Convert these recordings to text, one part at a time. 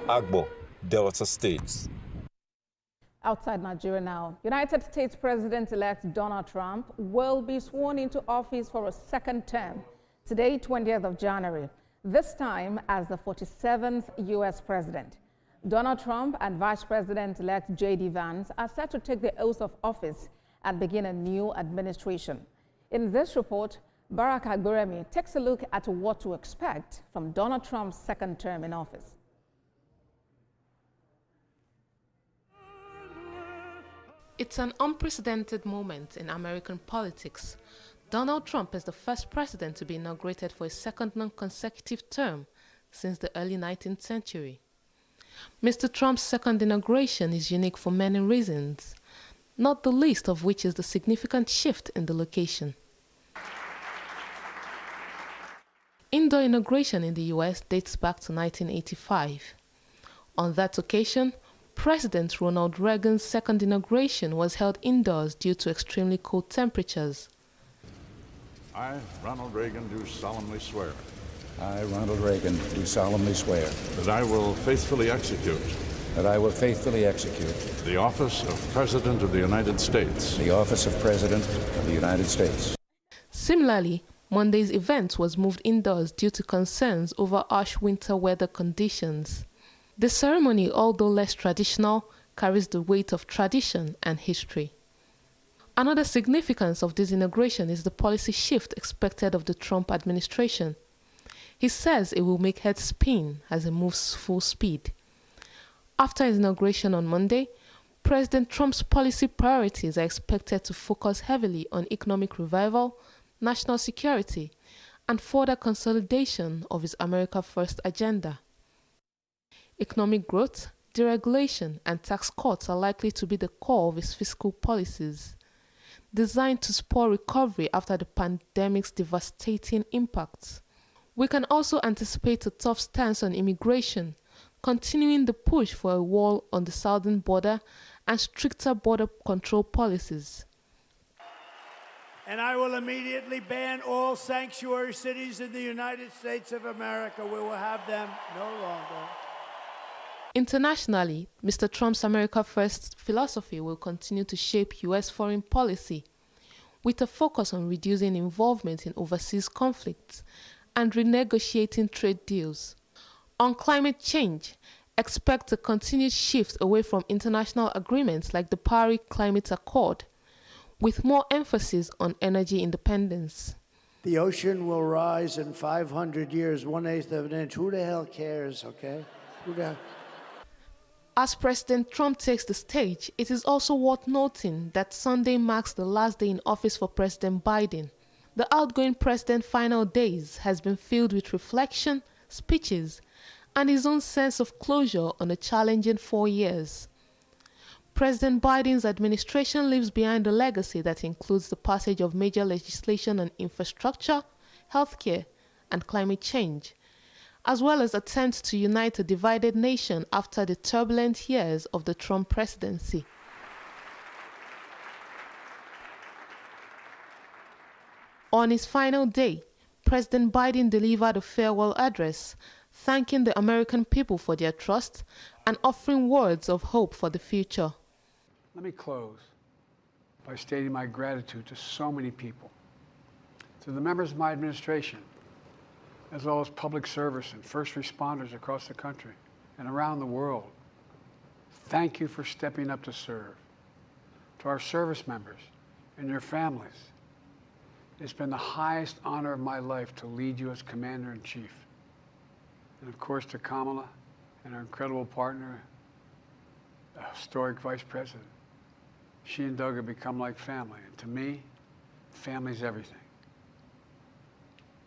Agbo, Delta State. Outside Nigeria now, United States President-elect Donald Trump will be sworn into office for a second term today, 20th of January, this time as the 47th U.S. president. Donald Trump and Vice President-elect J.D. Vance are set to take the oath of office and begin a new administration. In this report, Barack Agberemi takes a look at what to expect from Donald Trump's second term in office. It's an unprecedented moment in American politics. Donald Trump is the first president to be inaugurated for a second non-consecutive term since the early 19th century. Mr. Trump's second inauguration is unique for many reasons, not the least of which is the significant shift in the location. Indoor inauguration in the U.S. dates back to 1985. On that occasion, President Ronald Reagan's second inauguration was held indoors due to extremely cold temperatures. I, Ronald Reagan, do solemnly swear. I, Ronald Reagan, do solemnly swear. That I will faithfully execute. That I will faithfully execute. The office of President of the United States. The office of President of the United States. Similarly, Monday's event was moved indoors due to concerns over harsh winter weather conditions. The ceremony, although less traditional, carries the weight of tradition and history. Another significance of this inauguration is the policy shift expected of the Trump administration. He says it will make heads spin as it moves full speed. After his inauguration on Monday, President Trump's policy priorities are expected to focus heavily on economic revival, national security, and further consolidation of his America First agenda. Economic growth, deregulation, and tax cuts are likely to be the core of his fiscal policies, designed to spur recovery after the pandemic's devastating impacts. We can also anticipate a tough stance on immigration, continuing the push for a wall on the southern border and stricter border control policies. And I will immediately ban all sanctuary cities in the United States of America. We will have them no longer. Internationally, Mr. Trump's America First philosophy will continue to shape U.S. foreign policy, with a focus on reducing involvement in overseas conflicts and renegotiating trade deals. On climate change, expect a continued shift away from international agreements like the Paris Climate Accord, with more emphasis on energy independence. The ocean will rise in 500 years, 1/8 of an inch. Who the hell cares, okay? Who the hell? As President Trump takes the stage, it is also worth noting that Sunday marks the last day in office for President Biden. The outgoing president's final days has been filled with reflection, speeches, and his own sense of closure on a challenging 4 years. President Biden's administration leaves behind a legacy that includes the passage of major legislation on infrastructure, healthcare, and climate change, as well as attempts to unite a divided nation after the turbulent years of the Trump presidency. On his final day, President Biden delivered a farewell address, thanking the American people for their trust and offering words of hope for the future. Let me close by stating my gratitude to so many people, to the members of my administration, as well as public service and first responders across the country and around the world. Thank you for stepping up to serve. To our service members and your families, it's been the highest honor of my life to lead you as Commander-in-Chief. And of course to Kamala and our incredible partner, the historic Vice President. She and Doug have become like family, and to me, family's everything.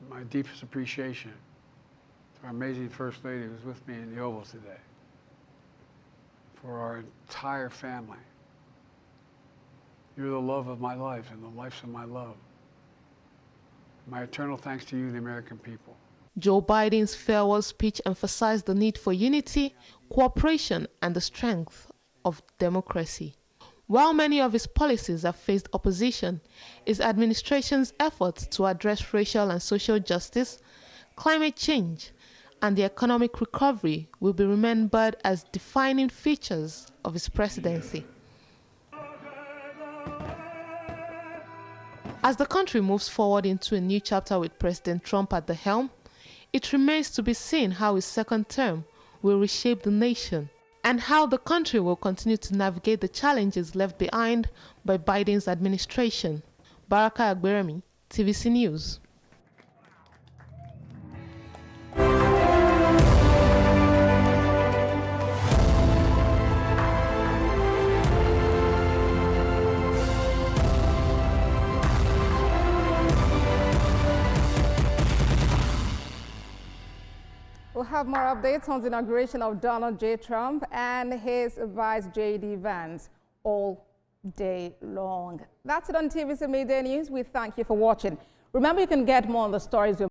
My deepest appreciation to our amazing First Lady who's with me in the Oval today, for our entire family. You're the love of my life and the lives of my love. My eternal thanks to you, the American people. Joe Biden's farewell speech emphasized the need for unity, cooperation, and the strength of democracy. While many of his policies have faced opposition, his administration's efforts to address racial and social justice, climate change, and the economic recovery will be remembered as defining features of his presidency. As the country moves forward into a new chapter with President Trump at the helm, it remains to be seen how his second term will reshape the nation and how the country will continue to navigate the challenges left behind by Biden's administration. Baraka Agberemi, TVC News. We'll have more updates on the inauguration of Donald J. Trump and his vice J.D. Vance all day long. That's it on TVC Media News. We thank you for watching. Remember, you can get more on the stories